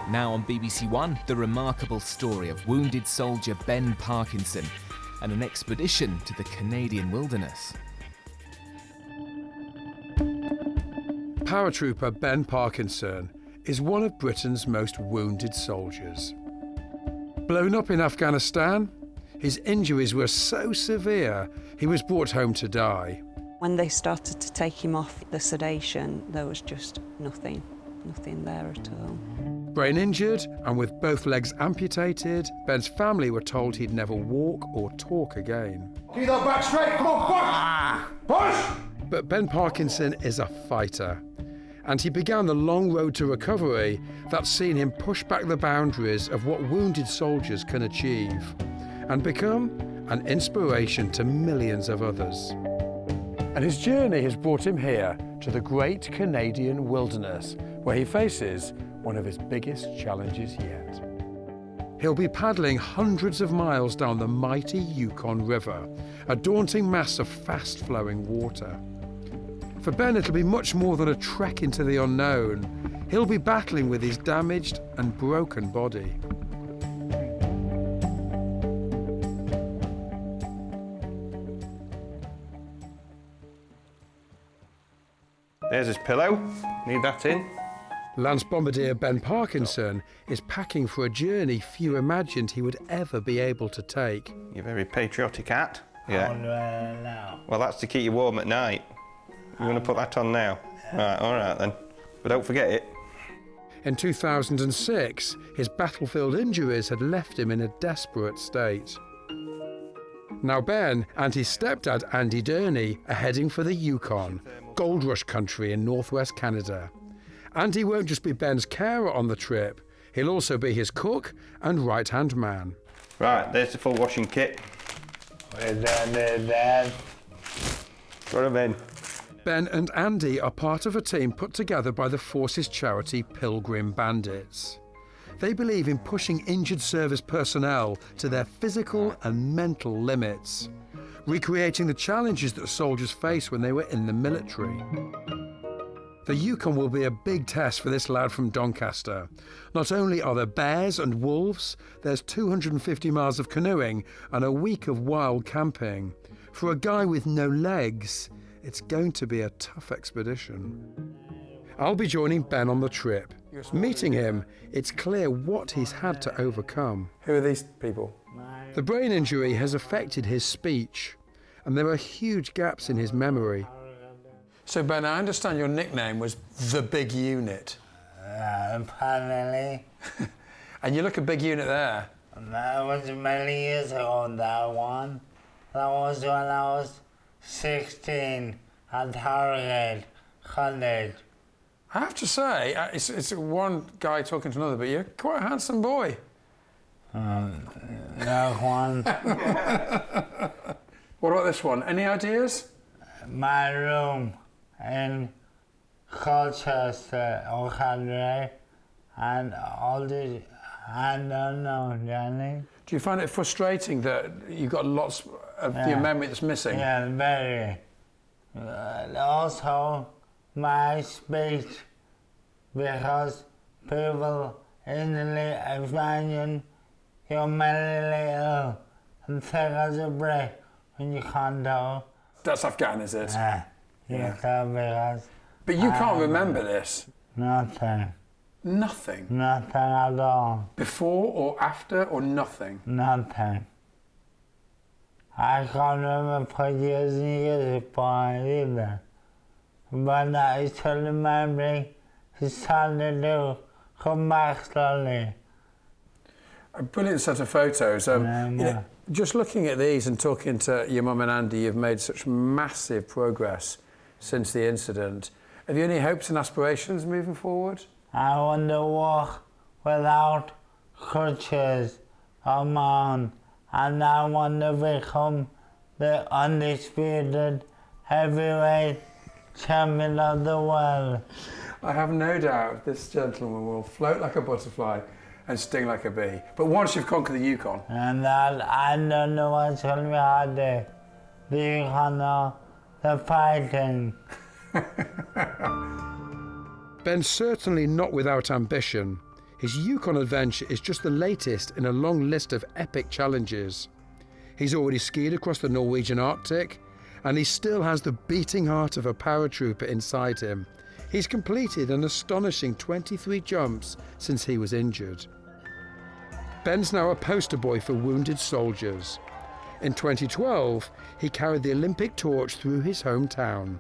Now on BBC One, the remarkable story of wounded soldier Ben Parkinson and an expedition to the Canadian wilderness. Paratrooper Ben Parkinson is one of Britain's most wounded soldiers. Blown up in Afghanistan, his injuries were so severe he was brought home to die. When they started to take him off the sedation, there was just nothing there at all. Brain injured and with both legs amputated, Ben's family were told he'd never walk or talk again. Keep that back straight, come on, push! Push! But Ben Parkinson is a fighter, and he began the long road to recovery that's seen him push back the boundaries of what wounded soldiers can achieve and become an inspiration to millions of others. And his journey has brought him here to the great Canadian wilderness, where he faces one of his biggest challenges yet. He'll be paddling hundreds of miles down the mighty Yukon River, a daunting mass of fast-flowing water. For Ben, it'll be much more than a trek into the unknown. He'll be battling with his damaged and broken body. There's his pillow. Need that in. Lance Bombardier Ben Parkinson is packing for a journey few imagined he would ever be able to take. You're very patriotic hat. Yeah. Now. Well, that's to keep you warm at night. You want to put that on now? Right, all right then. But don't forget it. In 2006, his battlefield injuries had left him in a desperate state. Now Ben and his stepdad Andy Durney are heading for the Yukon, gold rush country in northwest Canada. Andy won't just be Ben's carer on the trip, he'll also be his cook and right-hand man. Right, there's the full washing kit. Where's Dad? Got him in. Ben and Andy are part of a team put together by the force's charity Pilgrim Bandits. They believe in pushing injured service personnel to their physical and mental limits, recreating the challenges that soldiers face when they were in the military. The Yukon will be a big test for this lad from Doncaster. Not only are there bears and wolves, there's 250 miles of canoeing and a week of wild camping. For a guy with no legs, it's going to be a tough expedition. I'll be joining Ben on the trip. Meeting him, it's clear what he's had to overcome. Who are these people? The brain injury has affected his speech, and there are huge gaps in his memory. So Ben, I understand your nickname was the Big Unit. Apparently. And you look a big unit there. That was many years ago, that one. That was when I was 16 at Harrogate College. I have to say, it's one guy talking to another, but you're quite a handsome boy. That one. What about this one? Any ideas? My room in Colchester, O'Connor, and all the... I don't know, Johnny. Do you find it frustrating that you've got lots of your memory that's missing? Yeah, very. Also, my speech, because people easily imagine you're mentally ill and take as a break when you can't talk. That's Afghan, is it? Yeah. Because... But you can't remember this? Nothing. Nothing? Nothing at all. Before or after or nothing? Nothing. I can't remember for years and years before either. But I still remember it's starting to come back slowly. A brilliant set of photos. You know, just looking at these and talking to your mum and Andy, you've made such massive progress since the incident. Have you any hopes and aspirations moving forward? I want to walk without crutches on my own, and I want to become the undisputed heavyweight champion of the world. I have no doubt this gentleman will float like a butterfly and sting like a bee. But once you've conquered the Yukon... And that, I don't know what's going to be harder, the Yukon or the fighting. Ben's certainly not without ambition. His Yukon adventure is just the latest in a long list of epic challenges. He's already skied across the Norwegian Arctic, and he still has the beating heart of a paratrooper inside him. He's completed an astonishing 23 jumps since he was injured. Ben's now a poster boy for wounded soldiers. In 2012, he carried the Olympic torch through his hometown.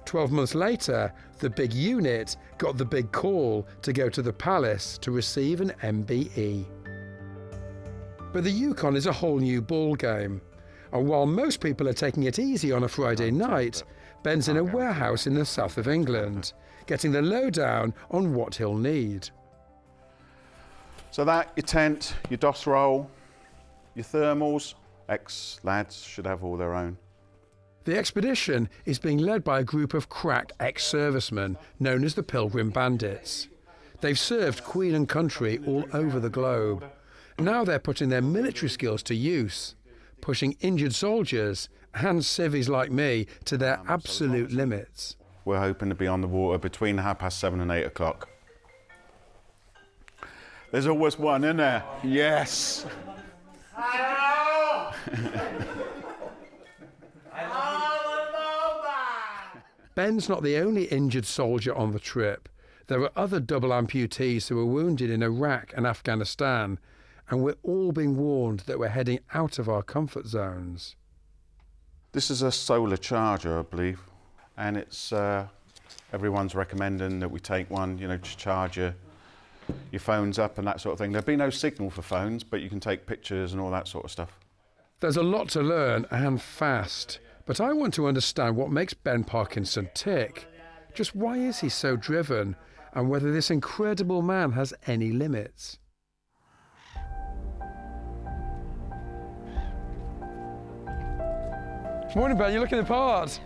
12 months later, the big unit got the big call to go to the palace to receive an MBE. But the Yukon is a whole new ballgame. And while most people are taking it easy on a Friday night, Ben's in a warehouse in the south of England, getting the lowdown on what he'll need. So that, your tent, your DOS roll, your thermals, ex-lads should have all their own. The expedition is being led by a group of crack ex-servicemen known as the Pilgrim Bandits. They've served Queen and country all over the globe. Now they're putting their military skills to use, pushing injured soldiers and civvies like me to their absolute limits. We're hoping to be on the water between 7:30 and 8 o'clock. There's always one in there. Yes. Ben's not the only injured soldier on the trip. There are other double amputees who were wounded in Iraq and Afghanistan, and we're all being warned that we're heading out of our comfort zones. This is a solar charger, I believe, and it's everyone's recommending that we take one, you know, to charge your phones up and that sort of thing. There'll be no signal for phones, but you can take pictures and all that sort of stuff. There's a lot to learn, and fast, but I want to understand what makes Ben Parkinson tick. Just why is he so driven, and whether this incredible man has any limits. Morning, Ben. You're looking the part.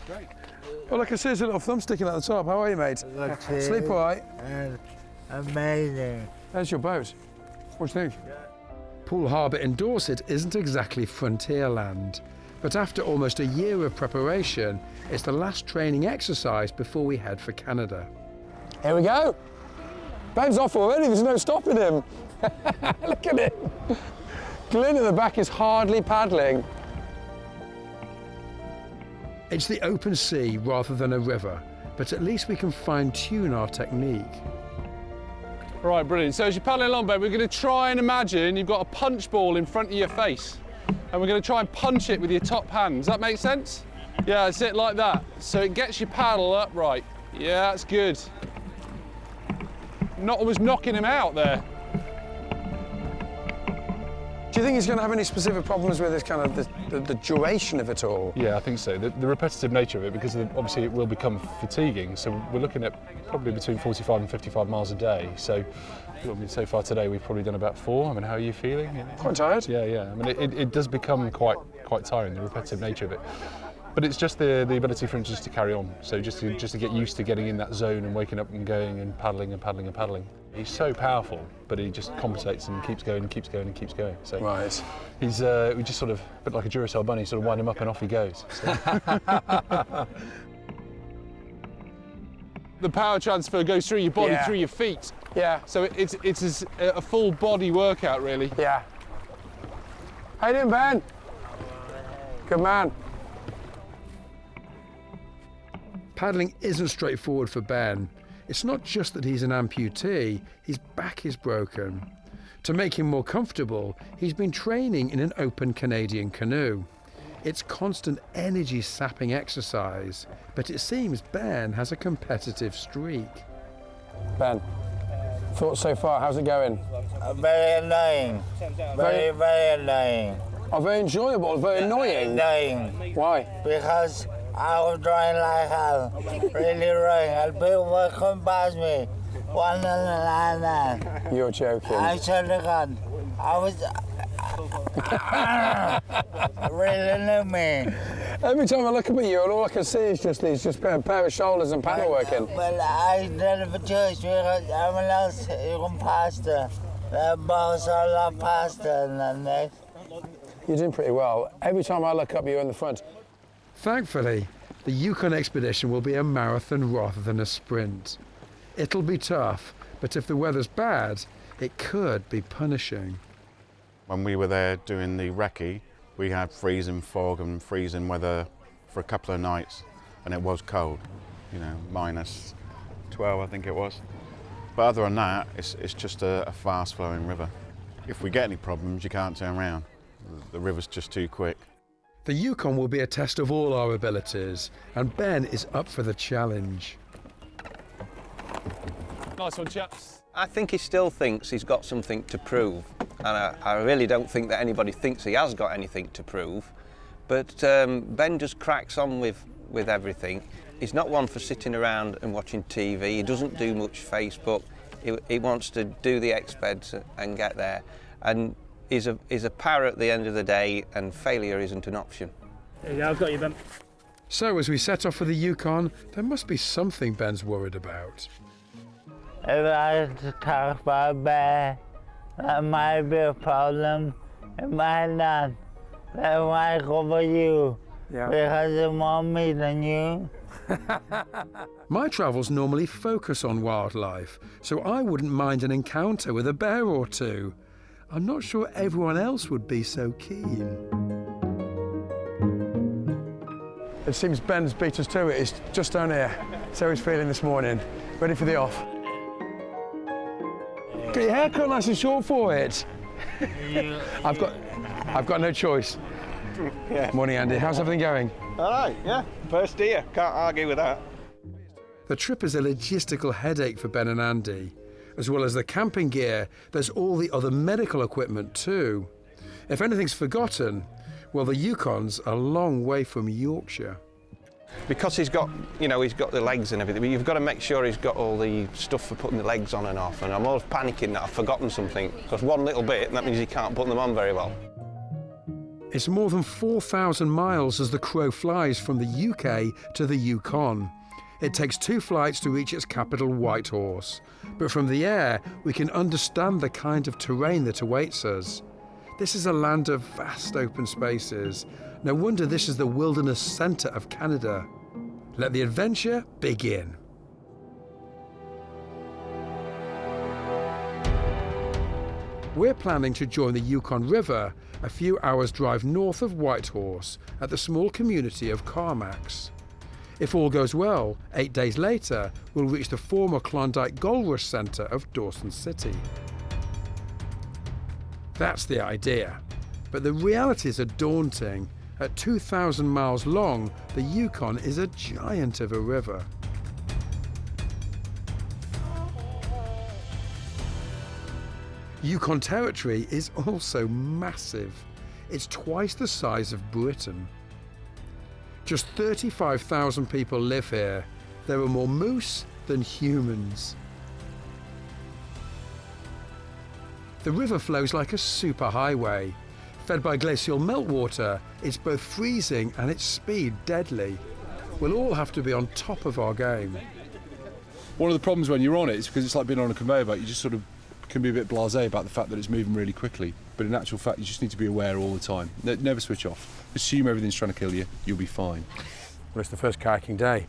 Great. Well, I can see there's a little thumb sticking out the top. How are you, mate? Sleep all right? Amazing. There's your boat. What do you think? Poole Harbour in Dorset isn't exactly frontier land, but after almost a year of preparation, it's the last training exercise before we head for Canada. Here we go. Ben's off already, there's no stopping him. Look at him. Glyn in the back is hardly paddling. It's the open sea rather than a river, but at least we can fine-tune our technique. Right, brilliant. So as you're paddling along, Ben, we're going to try and imagine you've got a punch ball in front of your face, and we're going to try and punch it with your top hand. Does that make sense? Yeah, it's it like that. So it gets your paddle upright. Yeah, that's good. Not always knocking him out there. Do you think he's going to have any specific problems with this kind of the duration of it all? Yeah, I think so. The repetitive nature of it, because obviously it will become fatiguing. So we're looking at probably between 45 and 55 miles a day. So, I mean, so far today we've probably done about 4. I mean, how are you feeling? Quite tired. Yeah. I mean, it does become quite tiring, the repetitive nature of it. But it's just the ability for him just to carry on. So just to get used to getting in that zone and waking up and going and paddling and paddling and paddling. He's so powerful, but he just compensates and keeps going and keeps going and keeps going. So right. He's we just sort of, a bit like a Duracell bunny, sort of wind him up and off he goes. So. The power transfer goes through your body, through your feet. Yeah. So it's a full body workout, really. Yeah. How you doing, Ben? Good man. Paddling isn't straightforward for Ben. It's not just that he's an amputee, his back is broken. To make him more comfortable, he's been training in an open Canadian canoe. It's constant energy-sapping exercise, but it seems Ben has a competitive streak. Ben, thoughts so far, how's it going? Very annoying. Very annoying. Oh, very enjoyable, very annoying. Annoying. Why? Because I was drawing like hell, really rowing, and people were coming past me, one and another. You're joking. I should have gone. I was really knew me. Every time I look up at you, all I can see is just these pair of shoulders and paddle working. Well, I didn't have a choice because everyone else even faster. They're both a lot faster than they. You're doing pretty well. Every time I look up, you're in the front. Thankfully, the Yukon expedition will be a marathon rather than a sprint. It'll be tough, But if the weather's bad, it could be punishing. When we were there doing the recce, we had freezing fog and freezing weather for a couple of nights, and it was cold, you know, minus 12 I think it was. But other than that, it's just a fast flowing river. If we get any problems, you can't turn around. The river's just too quick. The Yukon will be a test of all our abilities, and Ben is up for the challenge. Nice one, chaps. I think he still thinks he's got something to prove, and I really don't think that anybody thinks he has got anything to prove. But Ben just cracks on with everything. He's not one for sitting around and watching TV. He doesn't do much Facebook. He wants to do the expeds and get there. And he's a power at the end of the day, and failure isn't an option. There you go, I've got you, Ben. So as we set off for the Yukon, there must be something Ben's worried about. If I talk about bear, that might be a problem. It might not. They might cover you because they want me than you. My travels normally focus on wildlife, so I wouldn't mind an encounter with a bear or two. I'm not sure everyone else would be so keen. It seems Ben's beat us to it. He's just down here. So he's feeling this morning. Ready for the off. Got your hair cut nice and short for it. I've got no choice. Yeah. Morning, Andy. How's everything going? All right, yeah. First year. Can't argue with that. The trip is a logistical headache for Ben and Andy. As well as the camping gear, there's all the other medical equipment too. If anything's forgotten, well, the Yukon's a long way from Yorkshire. Because he's got the legs and everything, but you've got to make sure he's got all the stuff for putting the legs on and off, and I'm always panicking that I've forgotten something, because one little bit, that means he can't put them on very well. It's more than 4,000 miles as the crow flies from the UK to the Yukon. It takes 2 flights to reach its capital, Whitehorse. But from the air, we can understand the kind of terrain that awaits us. This is a land of vast open spaces. No wonder this is the wilderness centre of Canada. Let the adventure begin. We're planning to join the Yukon River a few hours' drive north of Whitehorse at the small community of Carmacks. If all goes well, 8 days later, we'll reach the former Klondike Gold Rush Centre of Dawson City. That's the idea, but the realities are daunting. At 2,000 miles long, the Yukon is a giant of a river. Yukon Territory is also massive. It's twice the size of Britain. Just 35,000 people live here. There are more moose than humans. The river flows like a superhighway. Fed by glacial meltwater, it's both freezing and its speed deadly. We'll all have to be on top of our game. One of the problems when you're on it is because it's like being on a conveyor belt, you just sort of can be a bit blasé about the fact that it's moving really quickly. But in actual fact, you just need to be aware all the time. Never switch off. Assume everything's trying to kill you, you'll be fine. Well, it's the first kayaking day.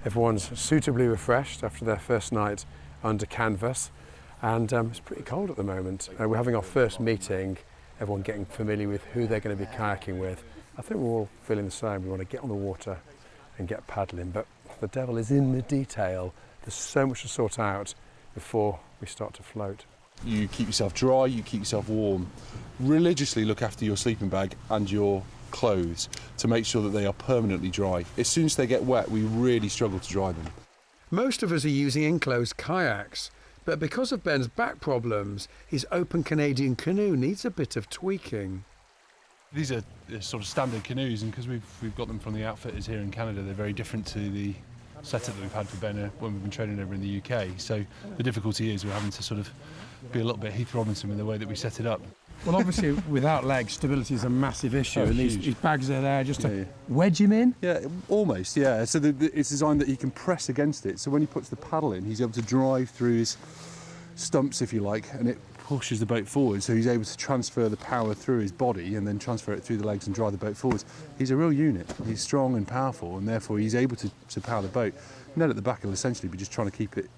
Everyone's suitably refreshed after their first night under canvas, and it's pretty cold at the moment. We're having our first meeting, everyone getting familiar with who they're going to be kayaking with. I think we're all feeling the same. We want to get on the water and get paddling, but the devil is in the detail. There's so much to sort out before we start to float. You keep yourself dry, you keep yourself warm. Religiously look after your sleeping bag and your clothes to make sure that they are permanently dry. As soon as they get wet, we really struggle to dry them. Most of us are using enclosed kayaks, but because of Ben's back problems, his open Canadian canoe needs a bit of tweaking. These are sort of standard canoes, and because we've got them from the outfitters here in Canada, they're very different to the setup that we've had for Ben when we've been training over in the UK. So the difficulty is we're having to sort of be a little bit Heath Robinson in the way that we set it up. Well, obviously, without legs, stability is a massive issue, and huge. these bags are there just to wedge him in? Yeah, almost, yeah. So it's designed that he can press against it, so when he puts the paddle in, he's able to drive through his stumps, if you like, and it pushes the boat forward, so he's able to transfer the power through his body and then transfer it through the legs and drive the boat forwards. He's a real unit. He's strong and powerful, and therefore he's able to power the boat. Ned at the back will essentially be just trying to keep it